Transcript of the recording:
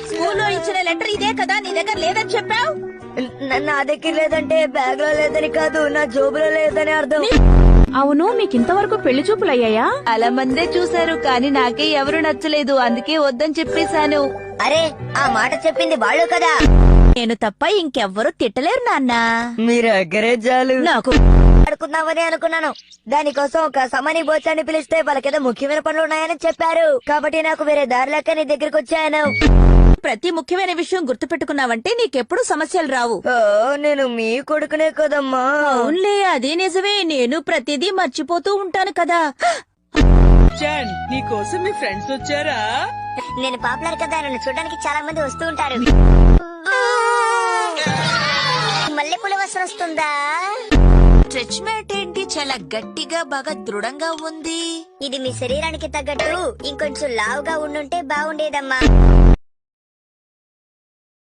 స్కూల్లో ఇచ్చిన లెటర్ ఇదే కదా, నీ దగ్గర లేదని చెప్పావు. నా దగ్గర లేదంటే బ్యాగ్ లో లేదని కాదు, నా జోబులో లేదని అర్థం. అవును, మీకింతవరకు పెళ్లి చూపులయ్యాయా? అలా మందే చూశారు, కానీ నాకే ఎవరు నచ్చలేదు, అందుకే వద్దని చెప్పేశాను. అరే, ఆ మాట చెప్పింది వాళ్ళు కదా. నేను తప్ప ఇంకెవ్వరూ తిట్టలేరు నాన్నా. మీరు అగ్గరే చాలు. నాకు ఆడుకుందామని అనుకున్నాను. దానికోసం ఒక సమని బోచాన్ని పిలిస్తే వాళ్ళకేదో ముఖ్యమైన పనులు ఉన్నాయని చెప్పారు. కాబట్టి నాకు వేరే దారి లేక నీ దగ్గరకు వచ్చాను. ప్రతి ముఖ్యమైన విషయం గుర్తు పెట్టుకున్నావంటే నీకెప్పుడు సమస్యలు రావు. ఓ, నేను మీ కొడుకునే కదమ్మా. అవునులే, అదే నిజమే. నేను ప్రతిదీ మర్చిపోతూ ఉంటాను కదా. జాన్, నీ కోసం మీ ఫ్రెండ్స్ వచ్చారా? నేను పాపులర్ కదా, నన్ను చూడడానికి చాలా మంది వస్తూ ఉంటారు. మల్లెపూల వాసన వస్తుందా? స్ట్రెచ్ మ్యాట్ ఏంటి చాలా గట్టిగా బాగా దృఢంగా ఉంది. ఇది మీ శరీరానికి తగ్గట్టు ఇంకొంచెం లావుగా ఉండుంటే బాగుండేదమ్మా.